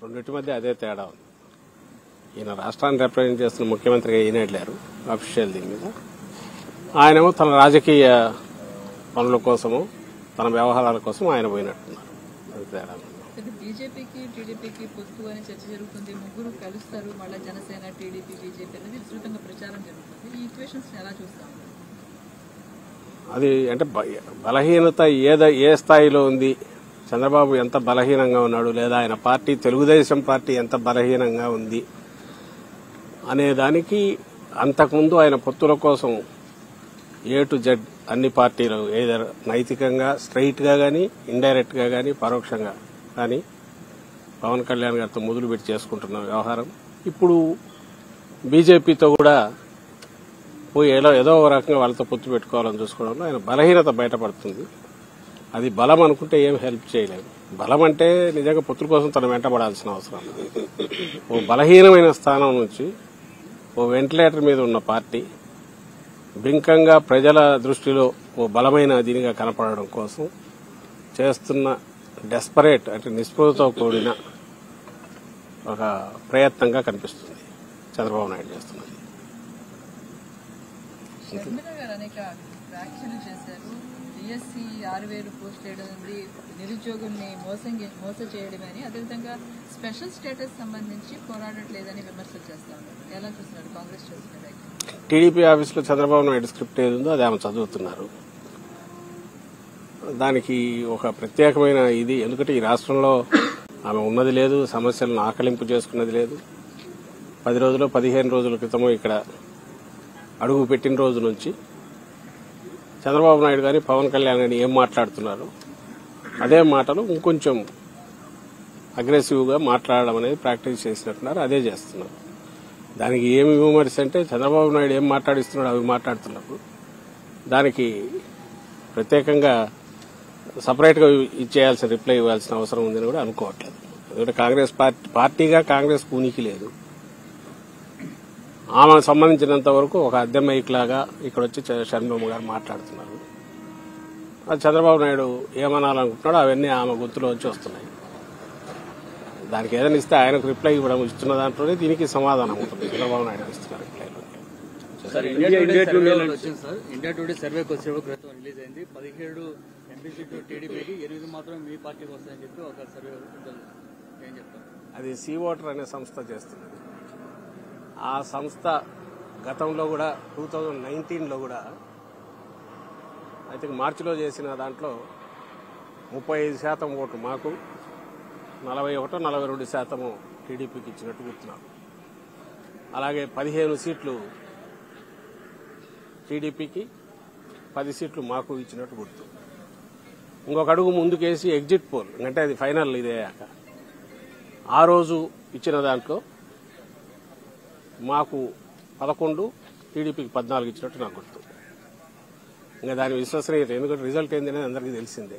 రెండింటి మధ్య అదే తేడా ఉంది. ఈయన రాష్ట్రాన్ని రిప్రజెంట్ చేస్తున్న ముఖ్యమంత్రిగా ఈయన వెళ్ళారు అఫీషియల్ దీని మీద. ఆయనేమో తన రాజకీయ పనుల కోసము తన వ్యవహారాల కోసం ఆయన పోయినట్టున్నారు. అది తేడా. బీజేపీకి టీడీపీకి పొత్తు అని చర్చ జరుగుతుంది. ముగ్గురు కలుస్తారు, మళ్ళీ జనసేన టీడీపీ బీజేపీ అనేది విస్తృతంగా ప్రచారం జరుగుతుంది. ఈ ఈక్వేషన్స్ ఎలా చూస్తాం? అది అంటే బలహీనత ఏ స్థాయిలో ఉంది, చంద్రబాబు ఎంత బలహీనంగా ఉన్నాడు, లేదా ఆయన పార్టీ తెలుగుదేశం పార్టీ ఎంత బలహీనంగా ఉంది అనే దానికి అంతకుముందు ఆయన పొత్తుల కోసం ఏ టు జెడ్ అన్ని పార్టీలు ఏదో నైతికంగా స్ట్రైట్ గా గానీ ఇండైరెక్ట్ గా గానీ పరోక్షంగా కానీ పవన్ కళ్యాణ్ గారితో మొదలుపెట్టి చేసుకుంటున్న వ్యవహారం ఇప్పుడు బీజేపీతో కూడా పోయి ఏదో ఒక రకంగా వాళ్ళతో పొత్తు పెట్టుకోవాలని చూసుకోవడంలో ఆయన బలహీనత బయటపడుతుంది. అది బలం అనుకుంటే ఏం హెల్ప్ చేయలేదు. బలం అంటే నిజంగా పొత్తుల కోసం తను వెంటబడాల్సిన అవసరం లేదు. ఓ బలహీనమైన స్థానం నుంచి ఓ వెంటిలేటర్ మీద ఉన్న పార్టీ బింకంగా ప్రజల దృష్టిలో ఓ బలమైన దీనిగా కనపడడం కోసం చేస్తున్న డెస్పరేట్ అంటే నిస్పృహతో కూడిన ఒక ప్రయత్నంగా కనిపిస్తుంది చంద్రబాబు నాయుడు చేస్తున్నది. షర్మిల గారు అనేక వ్యాఖ్యలు చేశారు. డిఎస్సి 6,000 పోస్ట్ చేయడం ఉంది, నిరుద్యోగుల్ని మోస చేయడమని, అదేవిధంగా స్పెషల్ స్టేటస్ సంబంధించి పోరాడట్లేదని విమర్శలు చేస్తా ఉన్నారు. ఎలా చూస్తున్నారు కాంగ్రెస్ చేస్తున్న వ్యాఖ్యలు? టీడీపీ ఆఫీసులో చంద్రబాబు నాయుడు స్క్రిప్ట్ ఏది ఉందో అది ఆమె చదువుతున్నారు. దానికి ఒక ప్రత్యేకమైన ఇది, ఎందుకంటే ఈ రాష్ట్రంలో ఆమె ఉన్నది లేదు, సమస్యలను ఆకలింపు చేసుకున్నది లేదు. 10 రోజులు 15 రోజుల క్రితము ఇక్కడ అడుగు పెట్టిన రోజు నుంచి చంద్రబాబు నాయుడు గాని పవన్ కళ్యాణ్ గాని ఏం మాట్లాడుతున్నారు అదే మాటలు ఇంకొంచెం అగ్రెసివ్ గా మాట్లాడడం అనేది ప్రాక్టీస్ చేసినట్టున్నారు. అదే చేస్తున్నారు. దానికి ఏమి విమర్శ అంటే చంద్రబాబు నాయుడు ఏం మాట్లాడిస్తున్నాడు అవి మాట్లాడుతున్నప్పుడు దానికి ప్రత్యేకంగా సపరేట్ గా ఇచ్చేయాల్సిన రిప్లై ఇవ్వాల్సిన అవసరం ఉందని కూడా అనుకోవట్లేదు. ఎందుకంటే కాంగ్రెస్ పార్టీగా కాంగ్రెస్ ఉనికి లేదు. ఆమెకు సంబంధించినంత వరకు ఒక అద్దె మైక్ లాగా ఇక్కడ వచ్చి షర్మిలమ్మ గారు మాట్లాడుతున్నారు. అది చంద్రబాబు నాయుడు ఏమనాలనుకుంటున్నాడో అవన్నీ ఆమె గొంతులో వచ్చి వస్తున్నాయి. దానికి ఏదైనా ఇస్తే ఆయనకు రిప్లై ఇవ్వడం ఇస్తున్న దాంట్లోనే దీనికి సమాధానం ఉంటుంది. చంద్రబాబు నాయుడు ఇస్తున్న రిప్లైలో. ఇండియా టుడే సర్వేకి వచ్చే క్రితం రిలీజ్ అయింది. 17 ఎంపీ సీట్లు టీడీపీకి, 8 మాత్రం మీ పార్టీకి వస్తాయని చెప్పి ఒక సర్వే ఏం చెప్తారు? అది సీ ఓటర్ అనే సంస్థ చేస్తున్నది. ఆ సంస్థ గతంలో కూడా 2019లో కూడా ఐ థింక్ మార్చిలో చేసిన దాంట్లో 35% ఓట్లు మాకు, 41-42% టీడీపీకి ఇచ్చినట్టు గుర్తున్నాం. అలాగే 15 సీట్లు టీడీపీకి, 10 సీట్లు మాకు ఇచ్చినట్టు గుర్తు. ఇంకొక అడుగు ముందుకేసి ఎగ్జిట్ పోల్ అంటే అది ఫైనల్ ఇదేయాక ఆ రోజు ఇచ్చిన దాంట్లో మాకు 11, టీడీపీకి 14 ఇచ్చినట్టు నాకు గుర్తు. ఇంకా దాని విశ్వసనీయత, ఎందుకంటే రిజల్ట్ ఏందనేది అందరికీ తెలిసిందే.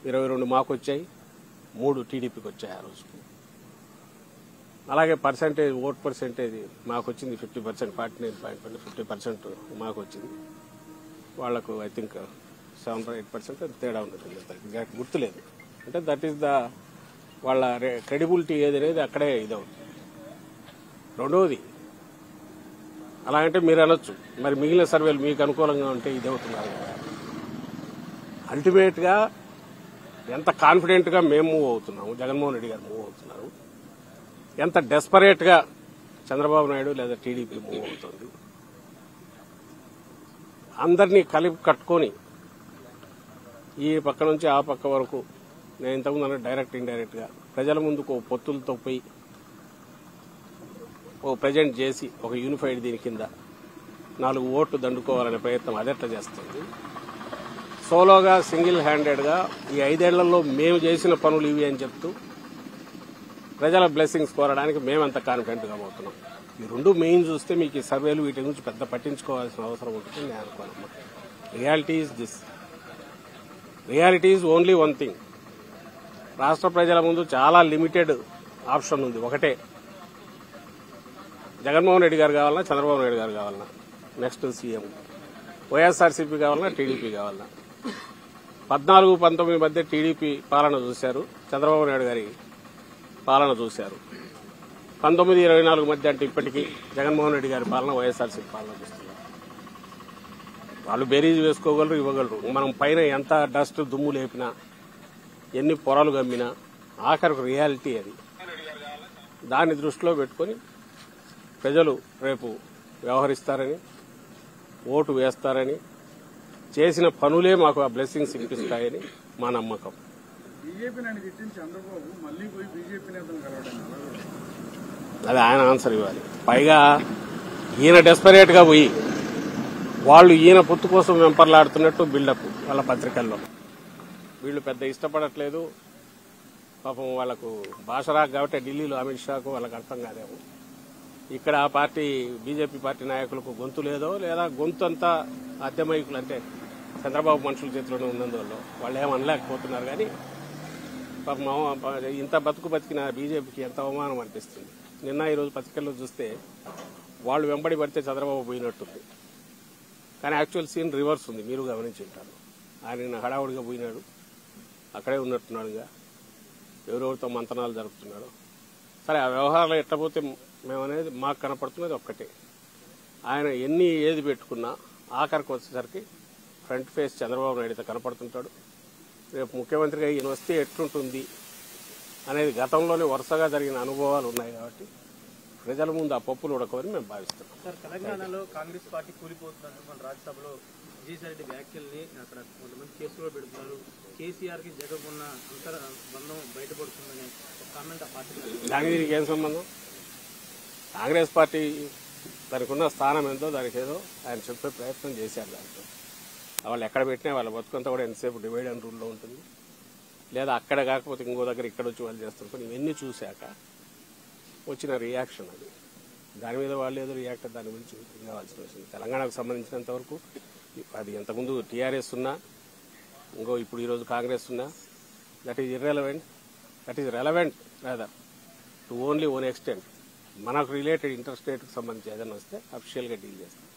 22 మాకు వచ్చాయి, 3 టీడీపీకి వచ్చాయి ఆ రోజు. అలాగే ఓట్ పర్సెంటేజ్ మాకు వచ్చింది 50%, 49.50% మాకు వచ్చింది. వాళ్లకు ఐ థింక్ 7-8% తేడా ఉంటుంది, గుర్తులేదు. అంటే దట్ ఈస్ వాళ్ళ క్రెడిబిలిటీ ఏదనేది అక్కడే ఇదవుతుంది. రెండవది, అలాగంటే మీరు అనొచ్చు మరి మిగిలిన సర్వేలు మీకు అనుకూలంగా ఉంటే ఇదవుతున్నారు. అల్టిమేట్ గా ఎంత కాన్ఫిడెంట్ గా మేము మూవ్ అవుతున్నాము, జగన్మోహన్ రెడ్డి గారు మూవ్ అవుతున్నారు, ఎంత డెస్పరేట్ గా చంద్రబాబు నాయుడు లేదా టీడీపీ మూవ్ అవుతుంది, అందరినీ కలిపి కట్టుకొని ఈ పక్క నుంచి ఆ పక్క వరకు నేను ఇంతకుముందు డైరెక్ట్ ఇండైరెక్ట్ గా ప్రజల ముందుకు పొత్తులతో పోయి ఓ ప్రజెంట్ చేసి ఒక యూనిఫైడ్ దీని కింద 4 ఓట్లు దండుకోవాలనే ప్రయత్నం అదెట్లా చేస్తుంది. సోలోగా సింగిల్ హ్యాండెడ్ గా ఈ 5 ఏళ్లలో మేము చేసిన పనులు ఇవి అని చెప్తూ ప్రజల బ్లెస్సింగ్స్ కోరడానికి మేమంత కాన్ఫిడెంట్ గా పోతున్నాం. ఈ 2 మెయిన్ చూస్తే మీకు ఈ సర్వేలు వీటి గురించి పెద్ద పట్టించుకోవాల్సిన అవసరం ఉంటుంది నేను అనుకోను. Reality is this. Reality is only one thing. రాష్ట్ర ప్రజల ముందు చాలా లిమిటెడ్ ఆప్షన్ ఉంది. ఒకటే, జగన్మోహన్ రెడ్డి గారు కావాలన్నా, చంద్రబాబు నాయుడు గారు కావాలన్నా, నెక్స్ట్ సీఎం, వైఎస్ఆర్సీపీ కావాలన్నా, టీడీపీ కావాలన్నా. 14-19 మధ్య టీడీపీ పాలన చూశారు. చంద్రబాబు నాయుడు గారి పాలన చూశారు. 19-24 మధ్య అంటే ఇప్పటికీ జగన్మోహన్ రెడ్డి గారి పాలన, వైఎస్ఆర్సీపీ పాలన చూస్తున్నారు. వాళ్ళు బేరీజ్ వేసుకోగలరు, ఇవ్వగలరు. మనం పైన ఎంత డస్ట్ దుమ్ము లేపినా, ఎన్ని పొరలు గమ్మినా ఆఖరికి రియాలిటీ అది. దాన్ని దృష్టిలో పెట్టుకుని ప్రజలు రేపు వ్యవహరిస్తారని, ఓటు వేస్తారని, చేసిన పనులే మాకు ఆ బ్లెస్సింగ్స్ ఇప్పిస్తాయని మా నమ్మకం. అది ఆయన ఆన్సర్ ఇవ్వాలి. పైగా ఈయన డెస్పరేట్ గా పోయి వాళ్ళు ఈయన పొత్తు కోసం వెంపర్లాడుతున్నట్టు బిల్డప్ వాళ్ళ పత్రికల్లో. వీళ్ళు పెద్ద ఇష్టపడట్లేదు పాపం, వాళ్లకు భాష రాక కాబట్టి ఢిల్లీలో అమిత్ షాకు వాళ్ళకి అర్థం కాదేమో. ఇక్కడ ఆ పార్టీ బీజేపీ పార్టీ నాయకులకు గొంతు లేదో, లేదా గొంతు అంతా అద్దెమైకులు అంటే చంద్రబాబు మనుషుల చేతిలోనే ఉన్నందువల్ల వాళ్ళు ఏమనలేకపోతున్నారు. కానీ పాపం ఇంత బతికిన బీజేపీకి ఎంత అవమానం అనిపిస్తుంది. నిన్న ఈరోజు పత్రికల్లో చూస్తే వాళ్ళు వెంబడి పడితే చంద్రబాబు పోయినట్టుంది, కానీ యాక్చువల్ సీన్ రివర్స్ ఉంది. మీరు గమనించి ఉంటారు. ఆయన హడావుడిగా పోయినాడు, అక్కడే ఉన్నట్టున్నాడుగా, ఎవరెవరితో మంతనాలు జరుపుతున్నాడు. సరే, ఆ వ్యవహారాలు ఎట్లా పోతే మేమనేది మాకు కనపడుతున్నది ఒక్కటే. ఆయన ఏది పెట్టుకున్నా ఆఖరికి వచ్చేసరికి ఫ్రంట్ ఫేస్ చంద్రబాబు నాయుడుతో కనపడుతుంటాడు. రేపు ముఖ్యమంత్రిగా ఈయన వస్తే ఎట్లుంటుంది అనేది గతంలోనే వరుసగా జరిగిన అనుభవాలు ఉన్నాయి కాబట్టి ప్రజల ముందు ఆ పప్పులు ఉడకవని మేము భావిస్తున్నాం. సార్, తెలంగాణలో కాంగ్రెస్ పార్టీ కూలిపోతున్నారు. మన రాజ్యసభలో విజయసాయిరెడ్డి వ్యాఖ్యల్ని అక్కడ కొంతమంది కేసులో పెడుతున్నారు. కేసీఆర్ కి జగన్ ఉన్న అంతర బంధం బయటపడుతుందనే ఒక కామెంట్ ఆ పార్టీ. దానికి దీనికి ఏం సంబంధం? కాంగ్రెస్ పార్టీ దానికి ఉన్న స్థానం ఎంతో దానికి ఏదో ఆయన చెప్పే ప్రయత్నం చేశారు. దాంట్లో వాళ్ళు ఎక్కడ పెట్టినా వాళ్ళ బతుకంతా కూడా ఎంతసేపు డివైడ్ అండ్ రూల్లో ఉంటుంది, లేదా అక్కడ కాకపోతే ఇంకో దగ్గర ఇక్కడ వచ్చి వాళ్ళు చేస్తుంటారు. ఇవన్నీ చూశాక వచ్చిన రియాక్షన్ అది. దాని మీద వాళ్ళు ఏదో రియాక్ట్ దాని గురించి కావాల్సిన విషయం. తెలంగాణకు సంబంధించినంత వరకు అది ఇంతకుముందు టీఆర్ఎస్ ఉన్నా, ఇప్పుడు ఈరోజు కాంగ్రెస్ ఉన్నా, that is irrelevant. That is relevant rather to only own extent. మనకు రిలేటెడ్ ఇంటర్ స్టేట్కి సంబంధించి ఏదైనా వస్తే అఫీషియల్గా డీల్ చేస్తాం.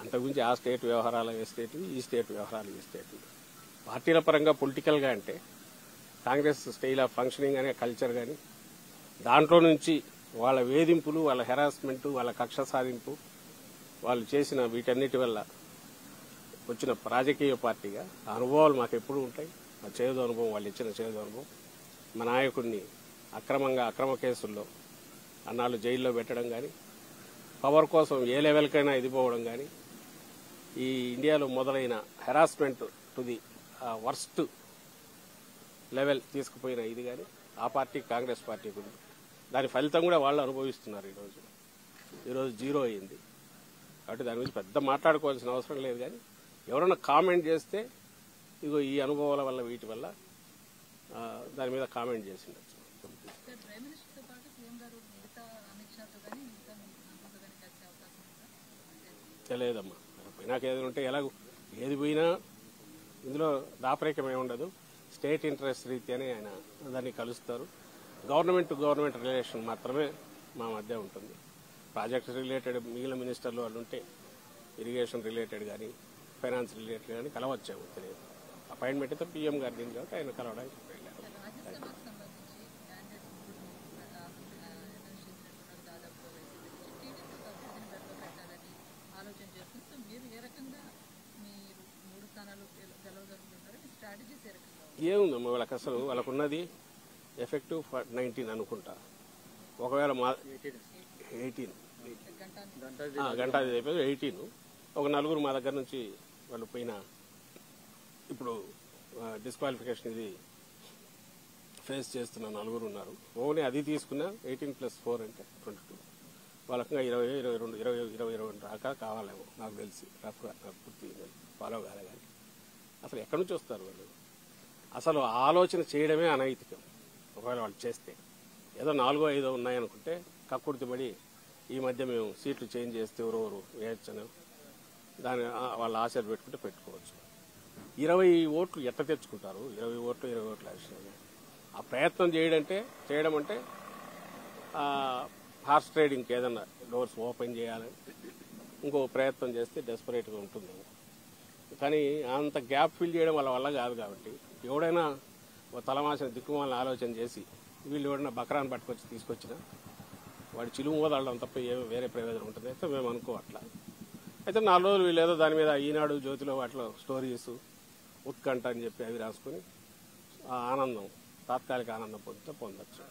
అంతకుమించి ఆ స్టేట్ వ్యవహారాలు ఏ స్టేట్, ఈ స్టేట్ వ్యవహారాలు ఈ స్టేట్. పార్టీల పరంగా పొలిటికల్గా అంటే కాంగ్రెస్ స్టైల్ ఆఫ్ ఫంక్షనింగ్ అనే కల్చర్ కానీ, దాంట్లో నుంచి వాళ్ళ వేధింపులు, వాళ్ళ హెరాస్మెంట్, వాళ్ళ కక్ష సాధింపు, వాళ్ళు చేసిన వీటన్నిటి వల్ల వచ్చిన రాజకీయ పార్టీగా ఆ అనుభవాలు మాకు ఎప్పుడు ఉంటాయి. ఆ చేదు అనుభవం, వాళ్ళు ఇచ్చిన చేదు అనుభవం. మా నాయకుడిని అక్రమ కేసుల్లో అన్నాళ్ళు జైల్లో పెట్టడం కానీ, పవర్ కోసం ఏ లెవెల్కైనా ఎదిపోవడం కానీ, ఈ ఇండియాలో మొదలైన harassment to the worst level తీసుకుపోయిన ఇది కానీ ఆ పార్టీ కాంగ్రెస్ పార్టీకి ఉంది. దాని ఫలితం కూడా వాళ్ళు అనుభవిస్తున్నారు. ఈరోజు జీరో అయింది కాబట్టి దాని గురించి పెద్ద మాట్లాడుకోవాల్సిన అవసరం లేదు. కానీ ఎవరైనా కామెంట్ చేస్తే ఇగో ఈ అనుభవాల వల్ల వీటి వల్ల దాని మీద కామెంట్ చేసిండొచ్చు. తెలియదమ్మా, పోయినాక ఏదైనా ఉంటే ఎలాగో ఏది పోయినా ఇందులో దాపరికం ఏముండదు. స్టేట్ ఇంట్రెస్ట్ రీత్యానే ఆయన దాన్ని కలుస్తారు. గవర్నమెంట్ టు గవర్నమెంట్ రిలేషన్ మాత్రమే మా మధ్య ఉంటుంది. ప్రాజెక్ట్ రిలేటెడ్ మిగిలిన మినిస్టర్లు వాళ్ళు ఉంటే ఇరిగేషన్ రిలేటెడ్ కానీ, ఫైనాన్స్ రిలేటెడ్ కానీ కలవచ్చాము. తెలియదు. అపాయింట్మెంట్ అయితే పీఎం గారి దీని కాబట్టి ఆయన కలవడానికి వెళ్ళారు. ఏముందమ్మా వాళ్ళకి అసలు వాళ్ళకున్నది ఎఫెక్టివ్ 19 అనుకుంటా. ఒకవేళ మా 18 గంటాది అయిపోయి 18 ఒక నలుగురు మా దగ్గర నుంచి వాళ్ళు పోయిన ఇప్పుడు డిస్క్వాలిఫికేషన్ ఇది ఫేస్ చేస్తున్న నలుగురు ఉన్నారు. ఓన్లీ అది తీసుకున్నా 18+4 అంటే 22. వాళ్ళకంగా 20 దాకా కావాలేమో నాకు తెలిసి. రఫ్గా పూర్తి ఫాలో కాలే. కానీ అసలు ఎక్కడి నుంచి వస్తారు వాళ్ళు? అసలు ఆలోచన చేయడమే అనైతికం. ఒకవేళ వాళ్ళు చేస్తే ఏదో 4-5 ఉన్నాయనుకుంటే కక్కుర్తిపడి ఈ మధ్య మేము సీట్లు చేంజ్ చేస్తే ఎవరెవరు వేయచ్చని దాని వాళ్ళ ఆశలు పెట్టుకుంటే పెట్టుకోవచ్చు. 20 ఓట్లు ఎట్ట తెచ్చుకుంటారు? 20 ఓట్లు ఆశ. ఆ ప్రయత్నం చేయడం అంటే హార్స్ ట్రేడింగ్కి ఏదన్నా డోర్స్ ఓపెన్ చేయాలని ఇంకో ప్రయత్నం చేస్తే డెస్పరేట్గా ఉంటుంది. కానీ అంత గ్యాప్ ఫిల్ చేయడం వల్ల కాదు. కాబట్టి ఎవడైనా తలమాసిన దిక్కుమాలని ఆలోచన చేసి వీళ్ళు ఎవడన్నా బకరాన్ని పట్టుకొచ్చి తీసుకొచ్చినా వాడి చిలుము వదలడం తప్ప ఏమో వేరే ప్రయోజనం ఉంటుంది అయితే మేము అనుకోవట్లా. అయితే 4 రోజులు వీళ్ళు ఏదో దాని మీద ఈనాడు జ్యోతిలో వాటిలో స్టోరీస్ ఉత్కంఠ అని చెప్పి అవి రాసుకుని ఆ ఆనందం తాత్కాలిక ఆనందం పొందొచ్చు.